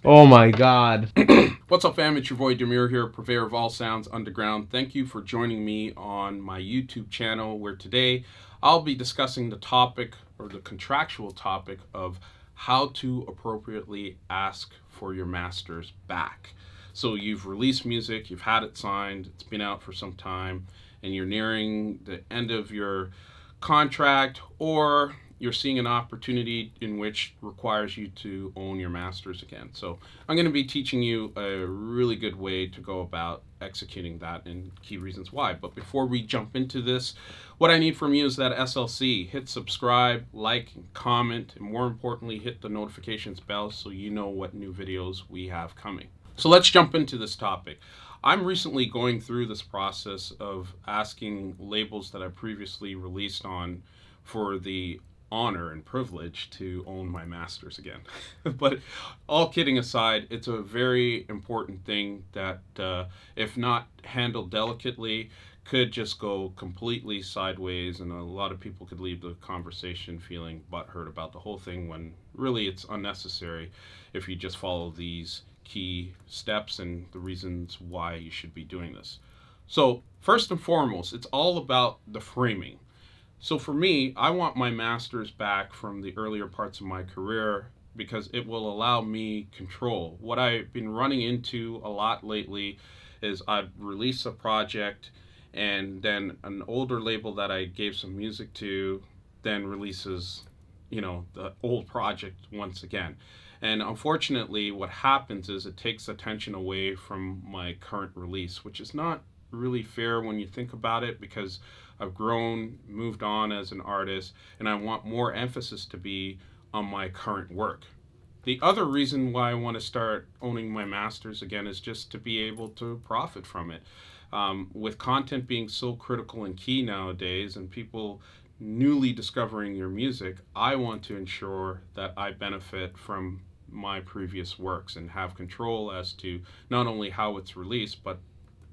Oh my god. What's up, fam? It's your boy Demuir here, purveyor of all sounds underground. Thank you for joining me on my YouTube channel, where today I'll be discussing the topic, or the contractual topic, of how to appropriately ask for your masters back. So you've released music, you've had it signed, it's been out for some time, and you're nearing the end of your contract, or you're seeing an opportunity in which requires you to own your masters again. So I'm going to be teaching you a really good way to go about executing that and key reasons why. But before we jump into this, what I need from you is that SLC. Hit subscribe, like, and comment, and more importantly, hit the notifications bell so you know what new videos we have coming. So let's jump into this topic. I'm recently going through this process of asking labels that I previously released on for the honor and privilege to own my masters again. But all kidding aside, it's a very important thing that, if not handled delicately, could just go completely sideways, and a lot of people could leave the conversation feeling butthurt about the whole thing, when really it's unnecessary if you just follow these key steps and the reasons why you should be doing this. So, first and foremost, it's all about the framing. So for me, I want my masters back from the earlier parts of my career because it will allow me control. What I've been running into a lot lately is I'd release a project, and then an older label that I gave some music to then releases, the old project once again. And unfortunately, what happens is it takes attention away from my current release, which is not really fair when you think about it, because I've grown, moved on as an artist, and I want more emphasis to be on my current work. The other reason why I want to start owning my masters again is just to be able to profit from it. With content being so critical and key nowadays, and people newly discovering your music, I want to ensure that I benefit from my previous works and have control as to not only how it's released, but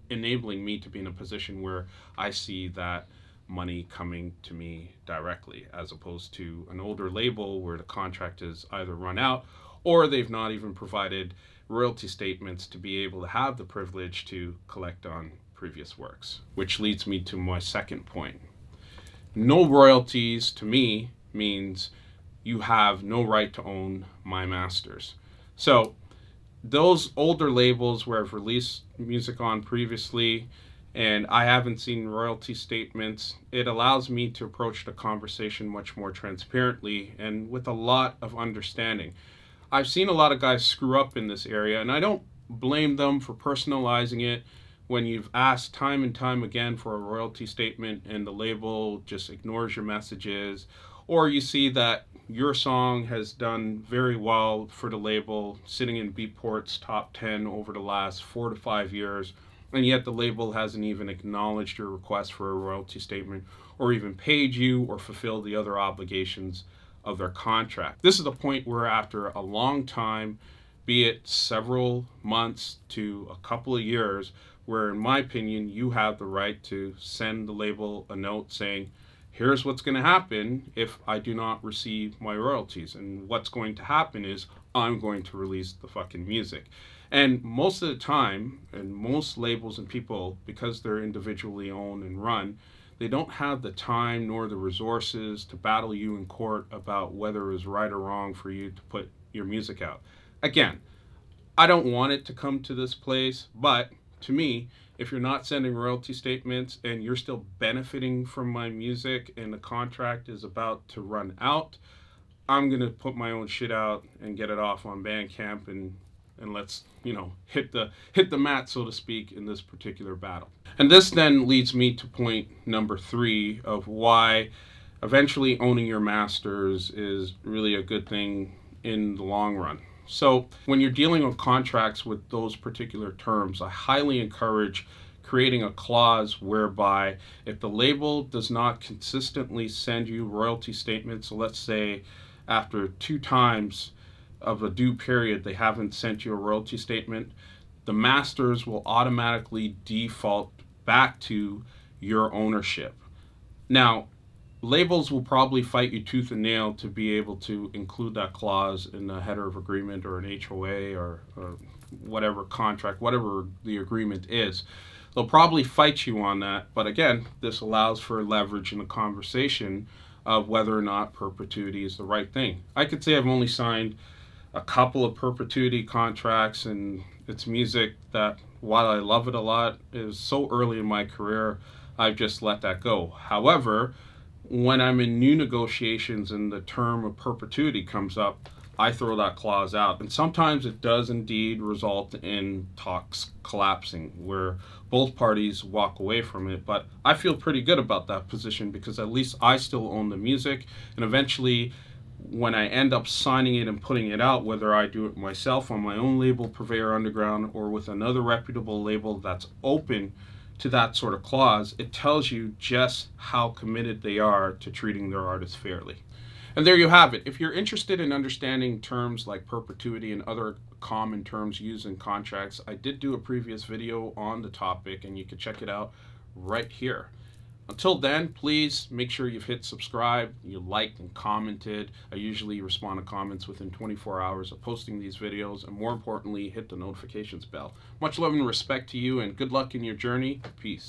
enabling me to be in a position where I see that money coming to me directly, as opposed to an older label where the contract is either run out or they've not even provided royalty statements to be able to have the privilege to collect on previous works. Which leads me to my second point. No royalties to me means you have no right to own my masters. So those older labels where I've released music on previously and I haven't seen royalty statements, it allows me to approach the conversation much more transparently and with a lot of understanding. I've seen a lot of guys screw up in this area, and I don't blame them for personalizing it. When you've asked time and time again for a royalty statement and the label just ignores your messages, or you see that your song has done very well for the label, sitting in Beatport's top 10 over the last 4 to 5 years, and yet the label hasn't even acknowledged your request for a royalty statement or even paid you or fulfilled the other obligations of their contract. This is the point where, after a long time, be it several months to a couple of years, where in my opinion you have the right to send the label a note saying, here's what's going to happen if I do not receive my royalties. And what's going to happen is I'm going to release the fucking music. And most of the time, and most labels and people, because they're individually owned and run, they don't have the time nor the resources to battle you in court about whether it was right or wrong for you to put your music out. Again, I don't want it to come to this place, but to me, if you're not sending royalty statements and you're still benefiting from my music and the contract is about to run out, I'm gonna put my own shit out and get it off on Bandcamp, and let's hit the mat, so to speak, in this particular battle. And this then leads me to point number 3 of why eventually owning your masters is really a good thing in the long run. So when you're dealing with contracts with those particular terms, I highly encourage creating a clause whereby if the label does not consistently send you royalty statements, so let's say after 2 times of a due period they haven't sent you a royalty statement, the masters will automatically default back to your ownership. Now, labels will probably fight you tooth and nail to be able to include that clause in the header of agreement or an HOA or whatever contract, whatever the agreement is. They'll probably fight you on that, but again, this allows for leverage in the conversation of whether or not perpetuity is the right thing. I could say I've only signed a couple of perpetuity contracts, and it's music that, while I love it a lot, is so early in my career, I've just let that go. However, when I'm in new negotiations and the term of perpetuity comes up, I throw that clause out. And sometimes it does indeed result in talks collapsing where both parties walk away from it. But I feel pretty good about that position because at least I still own the music. And eventually, when I end up signing it and putting it out, whether I do it myself on my own label, Purveyor Underground, or with another reputable label that's open to that sort of clause, it tells you just how committed they are to treating their artists fairly. And there you have it. If you're interested in understanding terms like perpetuity and other common terms used in contracts, I did do a previous video on the topic, and you can check it out right here. Until then, please make sure you've hit subscribe, you liked and commented. I usually respond to comments within 24 hours of posting these videos, and more importantly, hit the notifications bell. Much love and respect to you, and good luck in your journey. Peace.